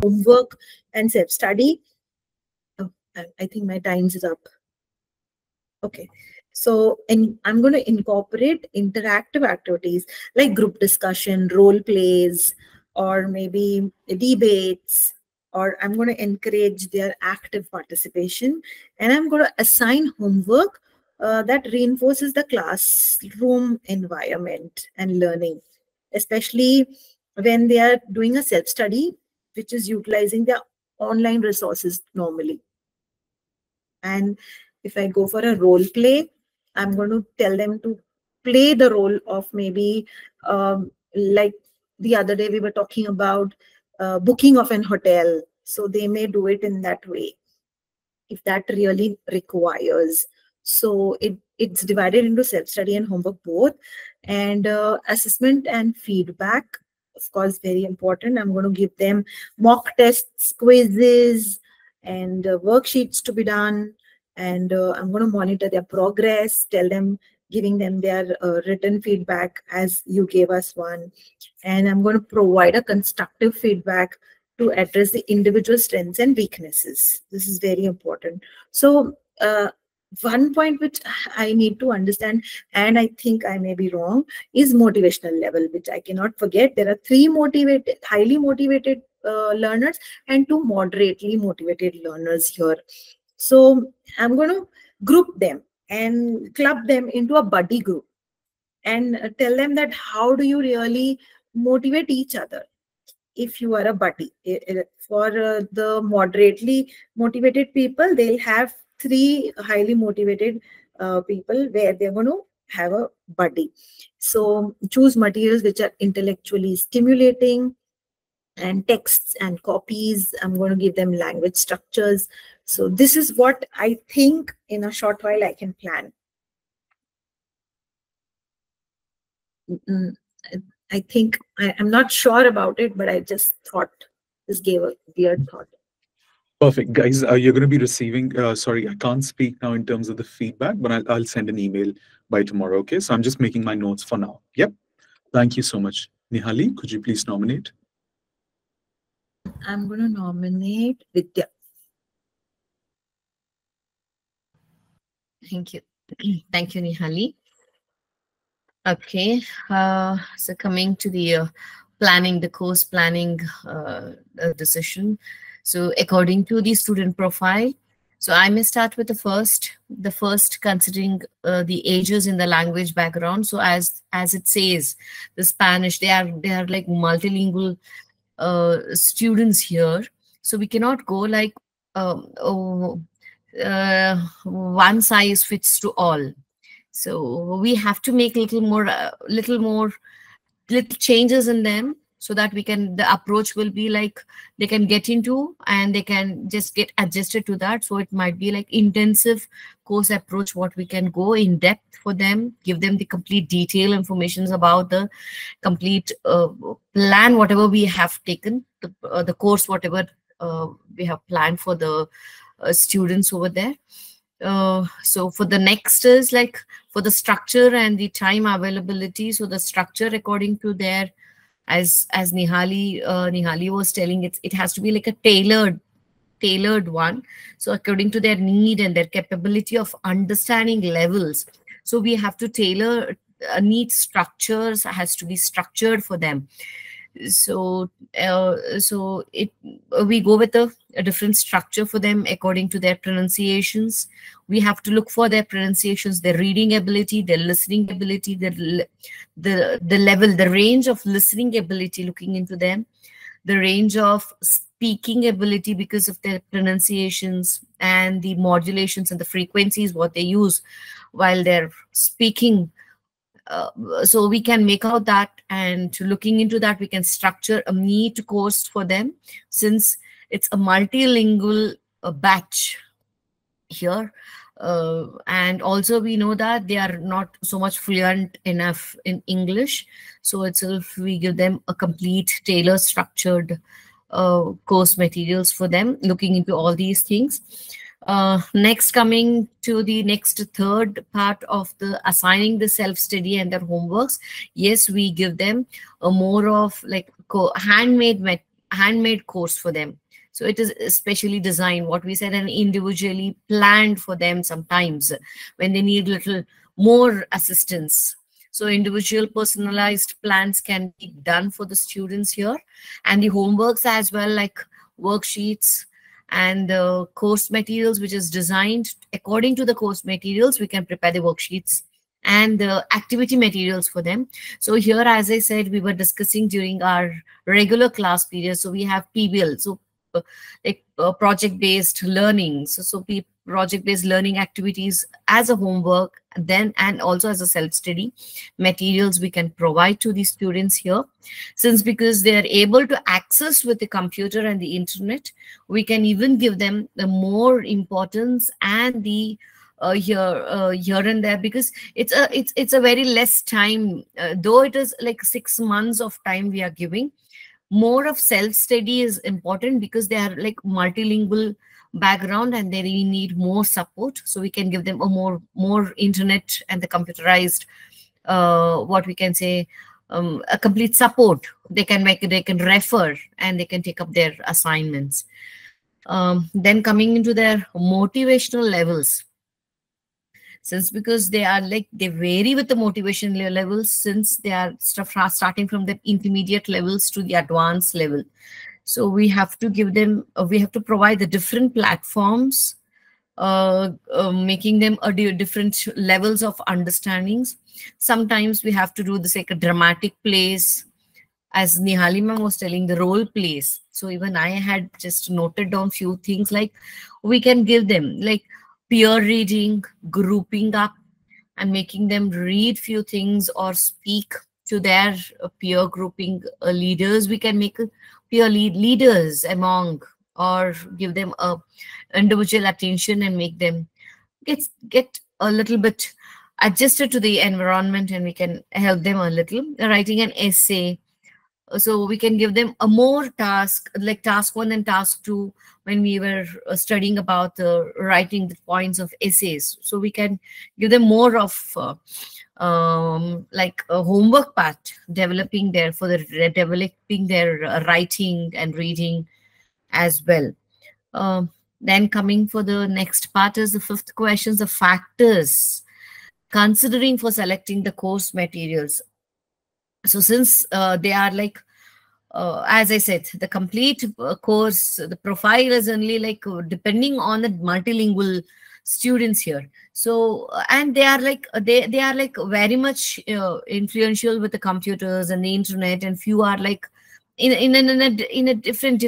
homework and self-study. Oh, I think my times is up. Okay. So I'm going to incorporate interactive activities like group discussion, role plays, or maybe debates, or I'm going to encourage their active participation. And I'm going to assign homework that reinforces the classroom environment and learning, especially when they are doing a self-study, which is utilizing their online resources normally. And if I go for a role play, I'm going to tell them to play the role of maybe like the other day we were talking about booking of an hotel. So they may do it in that way if that really requires. So it's divided into self-study and homework both. And assessment and feedback, of course, very important. I'm going to give them mock tests, quizzes, and worksheets to be done. And I'm going to monitor their progress, giving them their written feedback as you gave us one. And I'm going to provide a constructive feedback to address the individual strengths and weaknesses. This is very important. So one point which I need to understand, and I think I may be wrong, is motivational level, which I cannot forget. There are 3 motivated, highly motivated learners and 2 moderately motivated learners here. So I'm going to group them and club them into a buddy group and tell them that how do you really motivate each other if you are a buddy. For the moderately motivated people, they'll have 3 highly motivated people where they're going to have a buddy. So choose materials which are intellectually stimulating, and texts and copies. I'm going to give them language structures. So this is what I think in a short while I can plan. I think I'm not sure about it, but I just thought this gave a weird thought. Perfect. Guys, you're going to be receiving, sorry, I can't speak now in terms of the feedback, but I'll send an email by tomorrow, okay? So I'm just making my notes for now. Yep. Thank you so much. Nihali, could you please nominate? I'm going to nominate Vidya. Thank you. Thank you, Nihali. Okay. So coming to the planning, the course planning decision. So according to the student profile, so I may start with the first considering the ages in the language background. So as it says, the Spanish, they are like multilingual students here. So we cannot go like one size fits to all. So we have to make little changes in them, so that the approach will be like they can get into and they can just get adjusted to that. So it might be like intensive course approach, what we can go in depth for them, give them the complete detail information about the complete plan, whatever we have taken, the course, whatever we have planned for the students over there. So for the next is like for the structure and the time availability. So the structure according to their, as Nihali was telling, it has to be like a tailored one. So according to their need and their capability of understanding levels. So we have to tailor neat structures, has to be structured for them. So we go with a different structure for them according to their pronunciations. We have to look for their pronunciations, their reading ability, their listening ability, the level, the range of listening ability, looking into them, the range of speaking ability because of their pronunciations and the modulations and the frequencies what they use while they're speaking. So we can make out that, and looking into that, we can structure a neat course for them, since it's a multilingual batch here. And also we know that they are not so much fluent enough in English. So itself we give them a complete tailor structured course materials for them, looking into all these things. Next, coming to the next third part of the assigning the self-study and their homeworks. Yes, we give them a more of like handmade handmade course for them. So it is specially designed, what we said, and individually planned for them sometimes when they need little more assistance. So individual personalized plans can be done for the students here, and the homeworks as well, like worksheets and course materials, which is designed according to the course materials. We can prepare the worksheets and the activity materials for them. So here, as I said, we were discussing during our regular class period. So we have PBL, so project-based learning. So project-based learning activities as a homework, then and also as a self-study materials we can provide to the students here. Since because they are able to access with the computer and the internet, we can even give them the more importance and the here and there, because it's a very less time, though it is like 6 months of time we are giving. More of self-study is important because they are like multilingual background and they really need more support. So we can give them a more internet and the computerized, what we can say, a complete support. They can refer and they can take up their assignments. Then coming into their motivational levels, since because they vary with the motivation levels, since they are starting from the intermediate levels to the advanced level. So we have to give them, we have to provide the different platforms, making them different levels of understandings. Sometimes we have to do this like a dramatic plays, as Nihali ma'am was telling, the role plays. So even I had just noted down few things, like we can give them like peer reading, grouping up and making them read few things or speak to their peer grouping leaders. We can make peer leaders among, or give them a individual attention and make them get a little bit adjusted to the environment, and we can help them a little writing an essay. So we can give them a more task, like task 1 and task 2, when we were studying about writing the points of essays. So we can give them more of like a homework part, developing their writing and reading as well. Then coming for the next part is the 5th question, the factors considering for selecting the course materials. So since they are like, as I said, the complete course, the profile is only like depending on the multilingual students here. So and they are like very much influential with the computers and the internet, and few are like in a different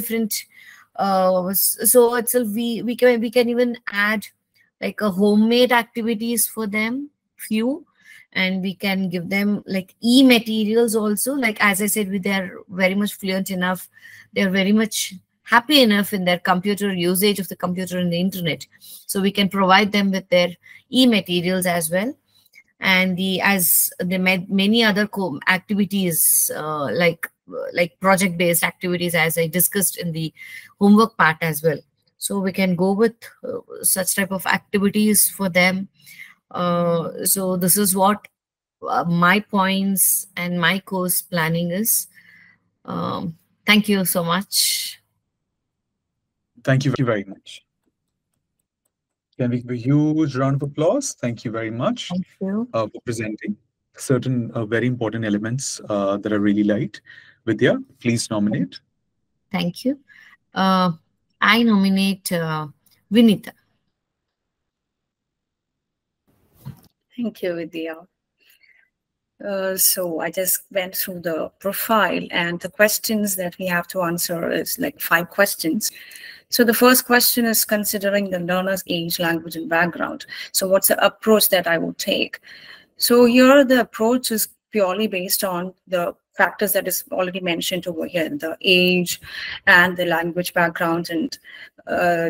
so itself we can even add like a homemade activities for them, few. And we can give them like e-materials also, like as I said, they're very much fluent enough, they're very much happy enough in their computer usage of the computer and the internet. So we can provide them with their e-materials as well. And many other activities like project-based activities, as I discussed in the homework part as well. So we can go with such type of activities for them. So this is what my points and my course planning is. Thank you so much. Thank you very much. Can we give a huge round of applause? Thank you very much for presenting certain very important elements that I really liked. Vidya, please nominate. Thank you. I nominate Vinita. Thank you, Vidya. So I just went through the profile, and the questions that we have to answer is like 5 questions. So the first question is considering the learner's age, language, and background. So what's the approach that I would take? So here the approach is purely based on the factors that is already mentioned over here, the age and the language background and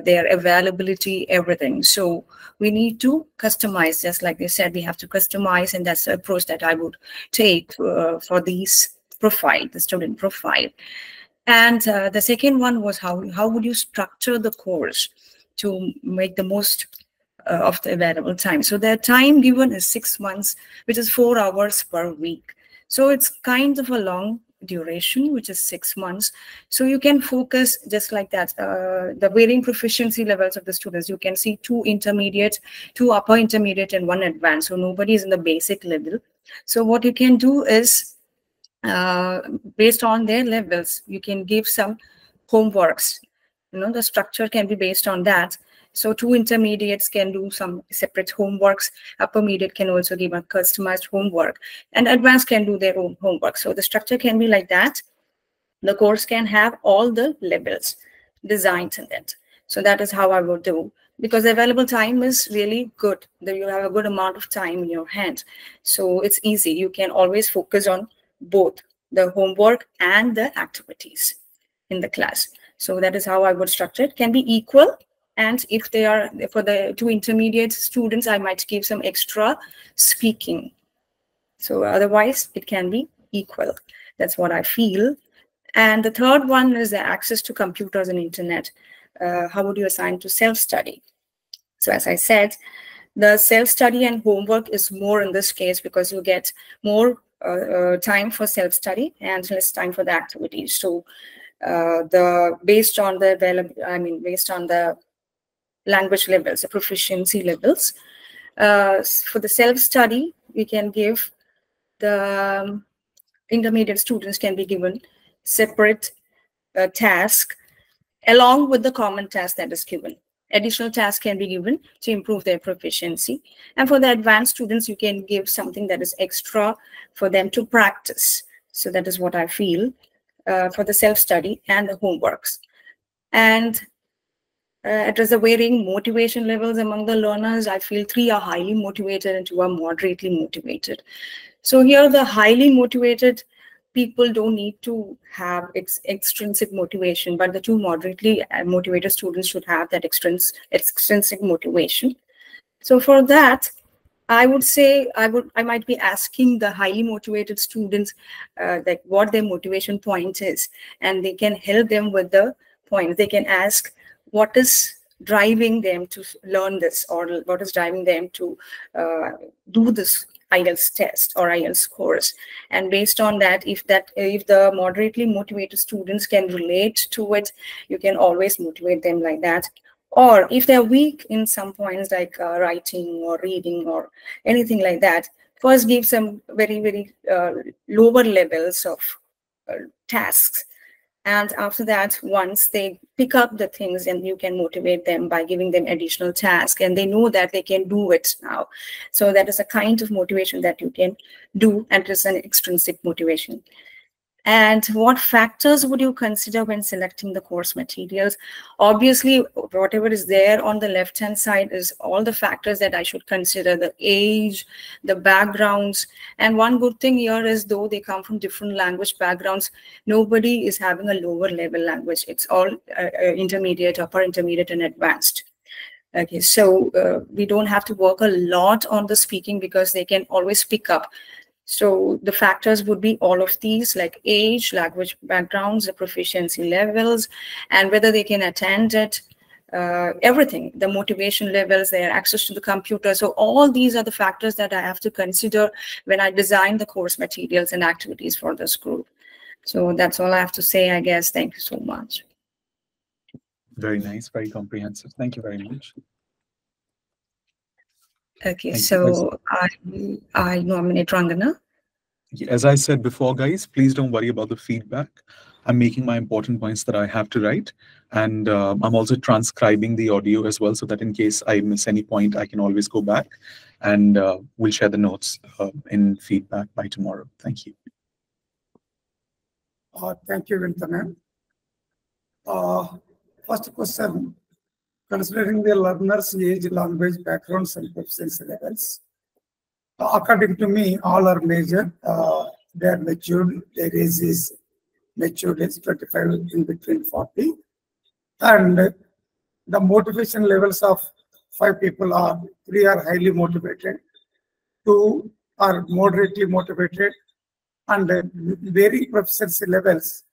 their availability, everything. So we need to customize, just like they said, we have to customize, and that's the approach that I would take for these profile, the student profile. And the second one was how would you structure the course to make the most of the available time. So their time given is 6 months, which is 4 hours per week. So it's kind of a long duration, which is 6 months. So you can focus just like that. The varying proficiency levels of the students, you can see 2 intermediate, 2 upper intermediate, and 1 advanced. So nobody is in the basic level. So what you can do is, based on their levels, you can give some homeworks. The structure can be based on that. So 2 intermediates can do some separate homeworks. Upper mediate can also give a customized homework, and advanced can do their own homework. So the structure can be like that. The course can have all the levels designed in it. So that is how I would do, because available time is really good. You have a good amount of time in your hand. So it's easy. You can always focus on both the homework and the activities in the class. So that is how I would structure it. Can be equal. And if they are, for the 2 intermediate students, I might give some extra speaking. So otherwise, it can be equal. That's what I feel. And the third one is the access to computers and internet. How would you assign to self-study? So as I said, the self-study and homework is more in this case, because you get more time for self-study and less time for the activities. So based on the language levels, the proficiency levels. For the self-study, we can give the intermediate students can be given separate task along with the common task that is given. Additional tasks can be given to improve their proficiency. And for the advanced students, you can give something that is extra for them to practice. So that is what I feel for the self-study and the homeworks. And address the varying motivation levels among the learners. I feel 3 are highly motivated and 2 are moderately motivated. So here the highly motivated people don't need to have extrinsic motivation, but the 2 moderately motivated students should have that extrinsic motivation. So for that, I would say I might be asking the highly motivated students like what their motivation point is, and they can help them with the point. They can ask what is driving them to learn this, or what is driving them to do this IELTS test or IELTS course. And based on that, if the moderately motivated students can relate to it, you can always motivate them like that. Or if they're weak in some points like writing or reading or anything like that, first give some very, very lower levels of tasks. And after that, once they pick up the things, and you can motivate them by giving them additional tasks, and they know that they can do it now. So that is a kind of motivation that you can do, and it is an extrinsic motivation. And what factors would you consider when selecting the course materials? Obviously, whatever is there on the left-hand side is all the factors that I should consider: the age, the backgrounds. And one good thing here is, though they come from different language backgrounds, nobody is having a lower level language. It's all intermediate, upper intermediate, and advanced. Okay, so we don't have to work a lot on the speaking, because they can always pick up. So the factors would be all of these, like age, language backgrounds, the proficiency levels, and whether they can attend it, everything, the motivation levels, their access to the computer. So all these are the factors that I have to consider when I design the course materials and activities for this group. So that's all I have to say, I guess. Thank you so much. Very nice, very comprehensive. Thank you very much. Okay, so I nominate Rangana. As I said before, guys, please don't worry about the feedback. I'm making my important points that I have to write. And I'm also transcribing the audio as well, so that in case I miss any point, I can always go back, and we'll share the notes in feedback by tomorrow. Thank you. Thank you, Vintana. First question. Considering the learner's age, language, backgrounds, and proficiency levels, according to me, all are major. They are matured. Their age is matured, age 25, in between 40. And the motivation levels of 5 people are: 3 are highly motivated, 2 are moderately motivated, and varying proficiency levels,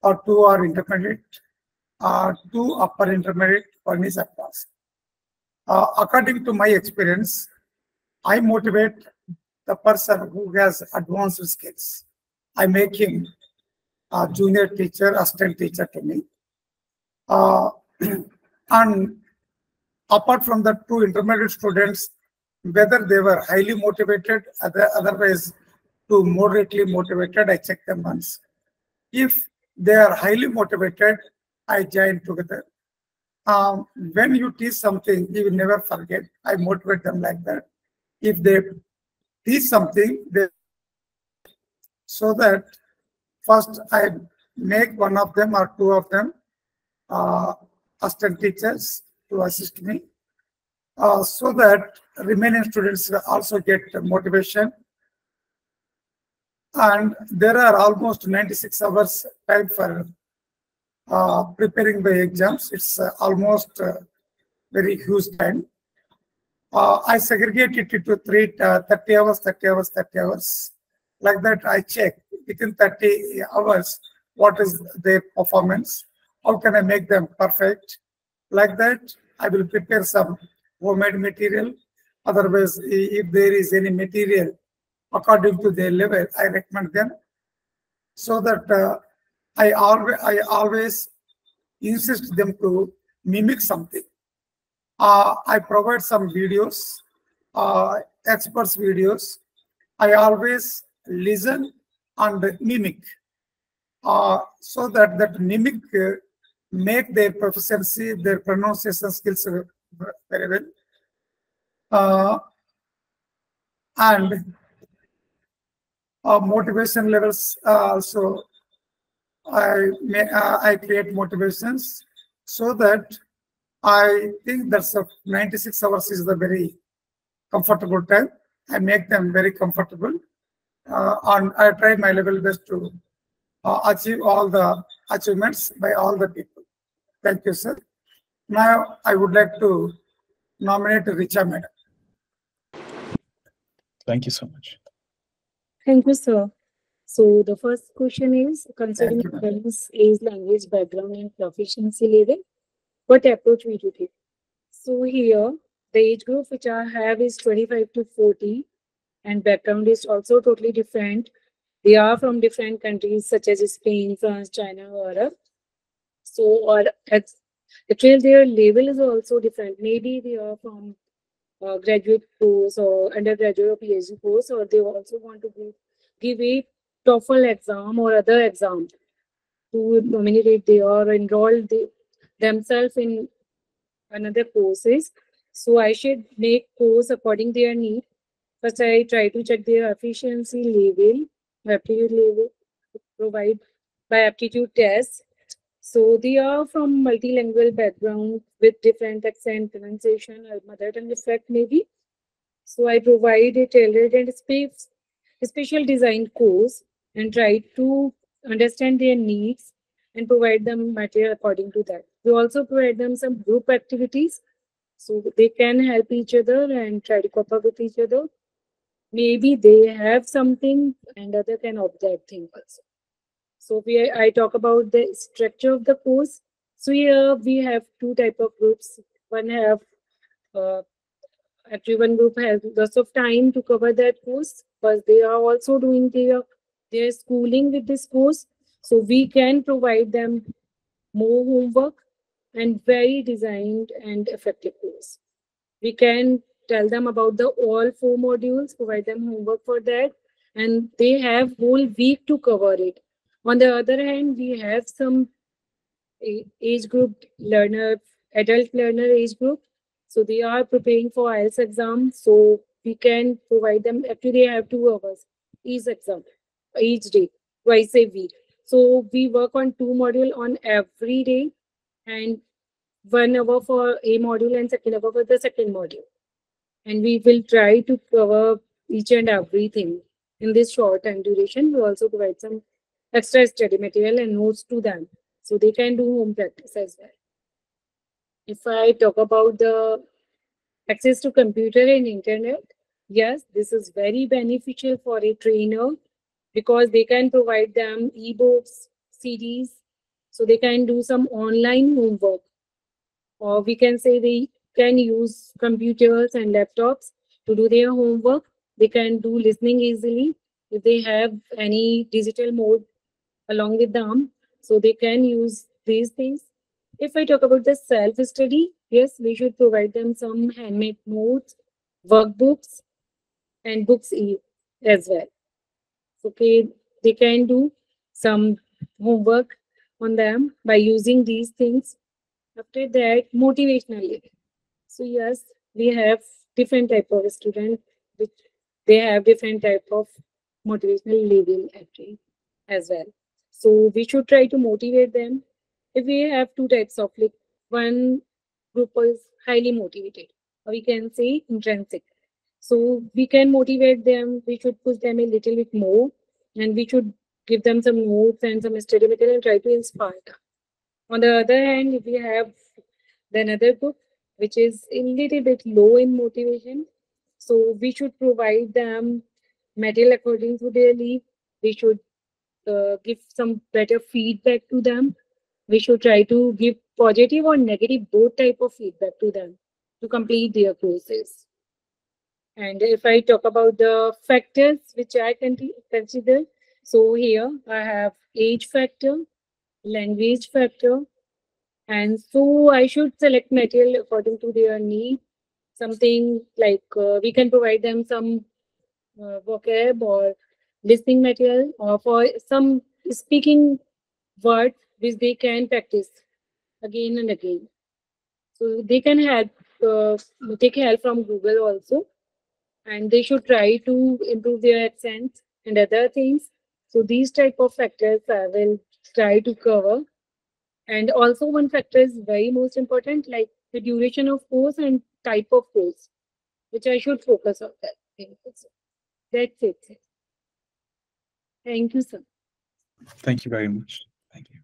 or 2 are intermediate, 2 upper intermediate, 1 is advanced. According to my experience, I motivate the person who has advanced skills. I make him a junior teacher, assistant teacher to me. And apart from the two intermediate students, whether they were highly motivated, otherwise to moderately motivated, I check them once. If they are highly motivated, I join together. When you teach something, you will never forget. I motivate them like that. If they teach something, so that first I make one of them or two of them assistant teachers to assist me, so that remaining students also get motivation. And there are almost 96 hours time for preparing the exams. It's almost very huge time. I segregate it into 30 hours, 30 hours, 30 hours. Like that, I check within 30 hours what is their performance. How can I make them perfect? Like that, I will prepare some homemade material. Otherwise, if there is any material according to their level, I recommend them. So that I always insist them to mimic something. I provide some videos, experts videos. I always listen and mimic, so that mimic make their proficiency, their pronunciation skills very well. And motivation levels also, I create motivations, so that I think that's 96 hours is the very comfortable time. I make them very comfortable, and I try my level best to achieve all the achievements by all the people. Thank you, sir. Now I would like to nominate Richa Madam. Thank you so much. Thank you, sir. So the first question is, considering Thank you, ma'am. parents' age, language, background, and proficiency level, what approach will you take? So here, the age group which I have is 25 to 40, and background is also totally different. They are from different countries such as Spain, France, China, Europe. So, or actually their level is also different. Maybe they are from graduate course or undergraduate or PhD course, or they also want to give a TOEFL exam or other exam to nominate they are enrolled themselves in another courses. So I should make course according their need. First, I try to check their efficiency level, aptitude level, provide by aptitude tests. So they are from multilingual background with different accent, pronunciation, or mother tongue effect maybe. So I provide a tailored and special design course and try to understand their needs and provide them material according to that. We also provide them some group activities so they can help each other and try to cope up with each other. Maybe they have something and other can observe things also. So I talk about the structure of the course. So here we have two type of groups. One have actually one group has lots of time to cover that course, but they are also doing their schooling with this course. So we can provide them more homework and very designed and effective course. We can tell them about the all 4 modules, provide them homework for that, and they have whole week to cover it. On the other hand, we have some age group learner, adult learner age group. So they are preparing for IELTS exam. So we can provide them, actually they have 2 hours each exam, each day, twice a week. So we work on 2 modules on every day and 1 hour for a module and 2nd hour for the second module. And we will try to cover each and everything in this short time duration. We also provide some extra study material and notes to them so they can do home practice as well. If I talk about the access to computer and internet, yes, this is very beneficial for a trainer because they can provide them ebooks, CDs, so they can do some online homework. Or we can say they can use computers and laptops to do their homework. They can do listening easily. If they have any digital mode, along with them, so they can use these things. If I talk about the self-study, yes, we should provide them some handmade notes, workbooks, and books as well. Okay, they can do some homework on them by using these things. After that, motivational. So yes, we have different type of student which they have different type of motivational level actually as well. So we should try to motivate them. If we have two types of like one group is highly motivated, or we can say intrinsic. So we can motivate them. We should push them a little bit more, and we should give them some notes and some study material and try to inspire them. On the other hand, if we have the another group which is a little bit low in motivation, so we should provide them material according to their need. We should give some better feedback to them. We should try to give positive or negative both type of feedback to them to complete their courses. And if I talk about the factors which I consider, so here I have age factor, language factor, and so I should select material according to their need. Something like we can provide them some vocab or listening material, or for some speaking words which they can practice again and again. So they can help take help from Google also, and they should try to improve their accents and other things. So these type of factors I will try to cover. And also one factor is very most important, like the duration of course and type of course, which I should focus on that thing. So that's it. Thank you, sir. Thank you very much. Thank you.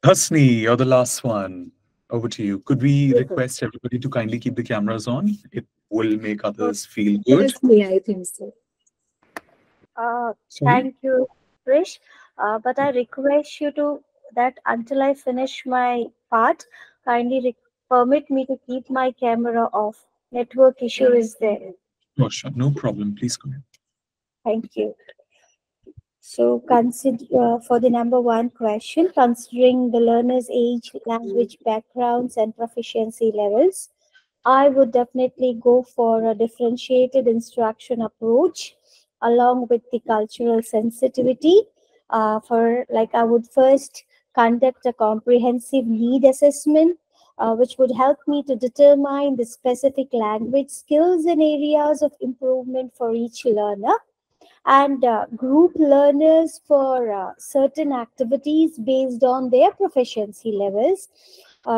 Hasni, you're the last one. Over to you. Could we Yes, sir. request everybody to kindly keep the cameras on? It will make others feel good. Yes, me, I think so. Sorry? Thank you, Krish. But I request you to that until I finish my part, kindly permit me to keep my camera off. Network issue is there. Oh, sure. No problem. Please go ahead. Thank you. So consider for the number one question, considering the learner's age, language backgrounds, and proficiency levels, I would definitely go for a differentiated instruction approach along with the cultural sensitivity. For like, I would first conduct a comprehensive need assessment, which would help me to determine the specific language skills and areas of improvement for each learner, and group learners for certain activities based on their proficiency levels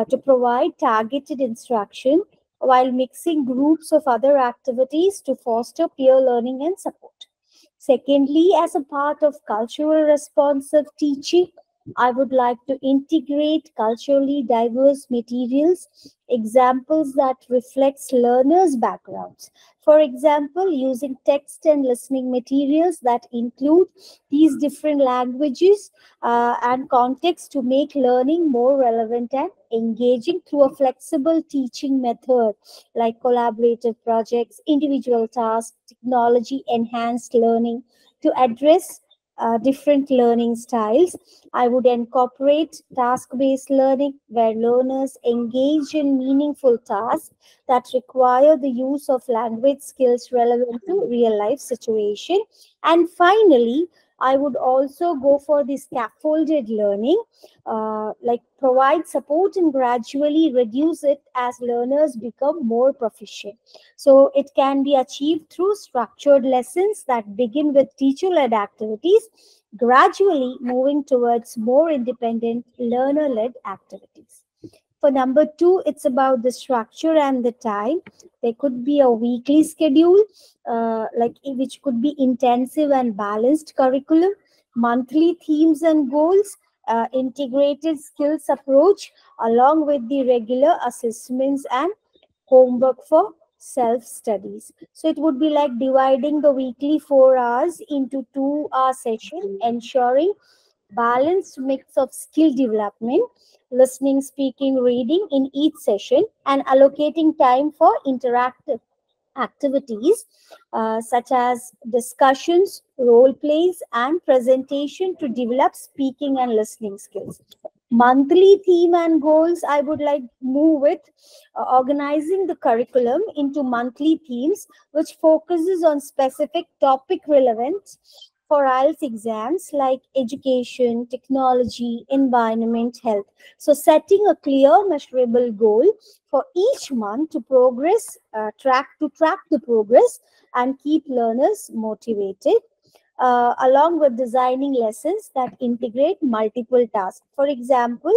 to provide targeted instruction while mixing groups of other activities to foster peer learning and support. Secondly, as a part of cultural responsive teaching, I would like to integrate culturally diverse materials, examples that reflects learners' backgrounds. For example, using text and listening materials that include these different languages and context to make learning more relevant and engaging through a flexible teaching method like collaborative projects, individual tasks, technology enhanced learning to address different learning styles. I would incorporate task-based learning where learners engage in meaningful tasks that require the use of language skills relevant to real-life situation. And finally, I would also go for the scaffolded learning, like provide support and gradually reduce it as learners become more proficient. So it can be achieved through structured lessons that begin with teacher-led activities, gradually moving towards more independent learner-led activities. For number two, it's about the structure and the time. There could be a weekly schedule, which could be intensive and balanced curriculum, monthly themes and goals, integrated skills approach, along with the regular assessments and homework for self-studies. So it would be like dividing the weekly 4 hours into 2 hour session, ensuring balanced mix of skill development, listening, speaking, reading in each session, and allocating time for interactive activities such as discussions, role plays, and presentation to develop speaking and listening skills. Monthly theme and goals, I would like move with organizing the curriculum into monthly themes, which focuses on specific topic relevant for IELTS exams like education, technology, environment, health. So setting a clear, measurable goal for each month to track the progress and keep learners motivated, along with designing lessons that integrate multiple tasks. For example,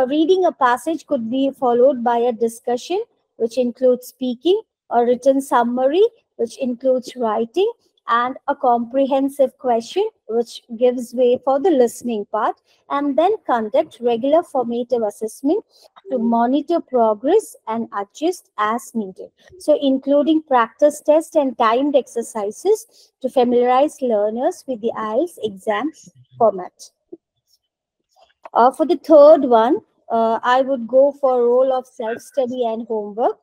reading a passage could be followed by a discussion, which includes speaking, a written summary, which includes writing, and a comprehensive question, which gives way for the listening part, and then conduct regular formative assessment to monitor progress and adjust as needed. So, including practice tests and timed exercises to familiarize learners with the IELTS exam format. For the third one, I would go for role of self-study and homework,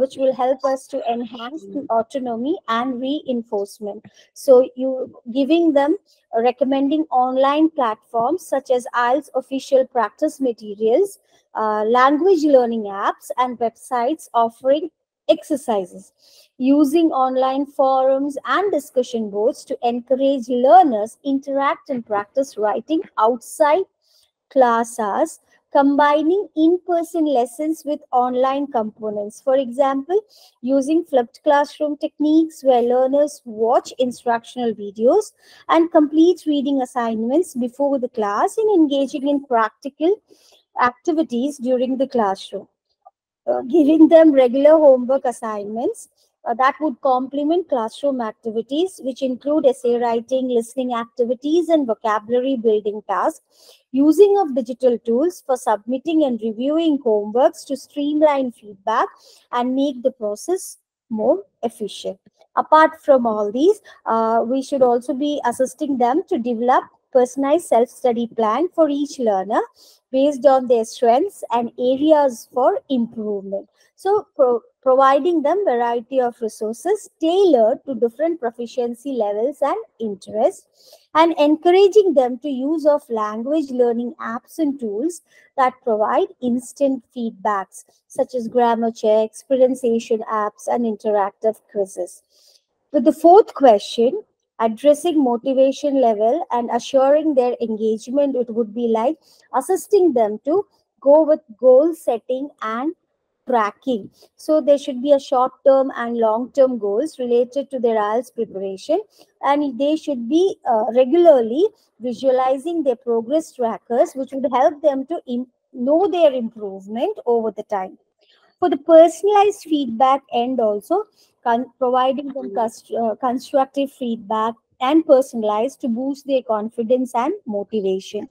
which will help us to enhance the autonomy and reinforcement. So you giving them recommending online platforms such as IELTS official practice materials, language learning apps, and websites offering exercises, using online forums and discussion boards to encourage learners interact and practice writing outside class hours, combining in-person lessons with online components. For example, using flipped classroom techniques where learners watch instructional videos and complete reading assignments before the class and engaging in practical activities during the classroom. Giving them regular homework assignments that would complement classroom activities, which include essay writing, listening activities, and vocabulary building tasks. Using of digital tools for submitting and reviewing homeworks to streamline feedback and make the process more efficient. Apart from all these, we should also be assisting them to develop personalized self-study plan for each learner based on their strengths and areas for improvement. So providing them variety of resources tailored to different proficiency levels and interests, and encouraging them to use of language learning apps and tools that provide instant feedbacks such as grammar checks, pronunciation apps, and interactive quizzes. With the fourth question, addressing motivation level and assuring their engagement, it would be like assisting them to go with goal setting and tracking. So there should be a short-term and long-term goals related to their IELTS preparation, and they should be regularly visualizing their progress trackers, which would help them to know their improvement over the time. For the personalized feedback end also, providing them constructive feedback and personalized to boost their confidence and motivation.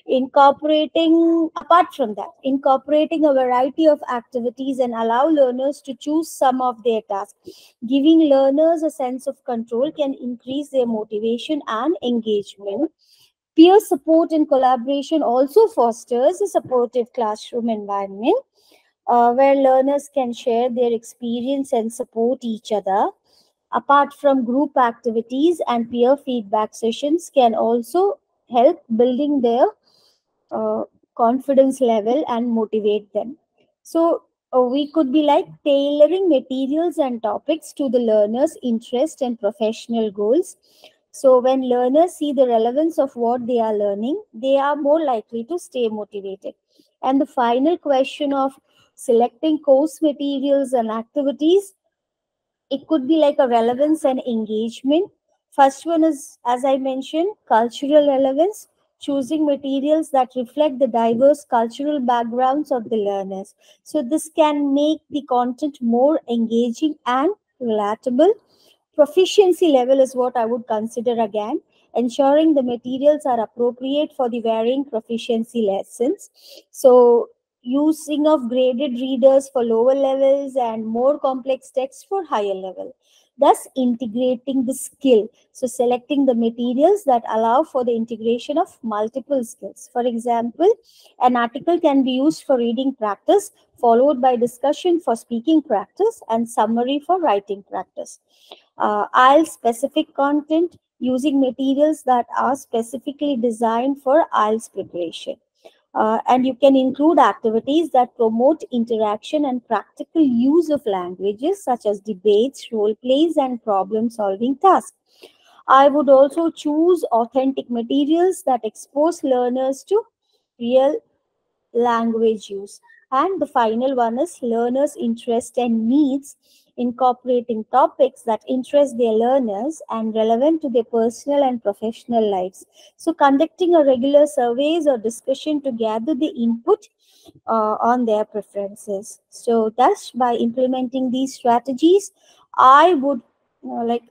Apart from that, incorporating a variety of activities and allow learners to choose some of their tasks. Giving learners a sense of control can increase their motivation and engagement. Peer support and collaboration also fosters a supportive classroom environment where learners can share their experience and support each other. Apart from group activities and peer feedback sessions can also help building their uh, confidence level and motivate them. So we could be like tailoring materials and topics to the learners' interest and professional goals. So when learners see the relevance of what they are learning, they are more likely to stay motivated. And the final question of selecting course materials and activities, it could be like a relevance and engagement. First one is, as I mentioned, cultural relevance, choosing materials that reflect the diverse cultural backgrounds of the learners. So this can make the content more engaging and relatable. Proficiency level is what I would consider again, ensuring the materials are appropriate for the varying proficiency lessons. So using of graded readers for lower levels and more complex text for higher level. thus integrating the skill. So selecting the materials that allow for the integration of multiple skills. For example, an article can be used for reading practice, followed by discussion for speaking practice and summary for writing practice. IELTS specific content using materials that are specifically designed for IELTS preparation. And you can include activities that promote interaction and practical use of languages, such as debates, role plays, and problem solving tasks. I would also choose authentic materials that expose learners to real language use. And the final one is learners' interest and needs, incorporating topics that interest their learners and relevant to their personal and professional lives. So conducting a regular surveys or discussion to gather the input on their preferences. So thus, by implementing these strategies, I would like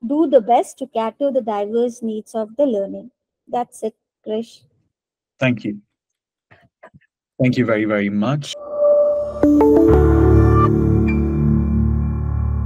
do the best to cater the diverse needs of the learning. That's it, Krish. Thank you. Thank you very, very much.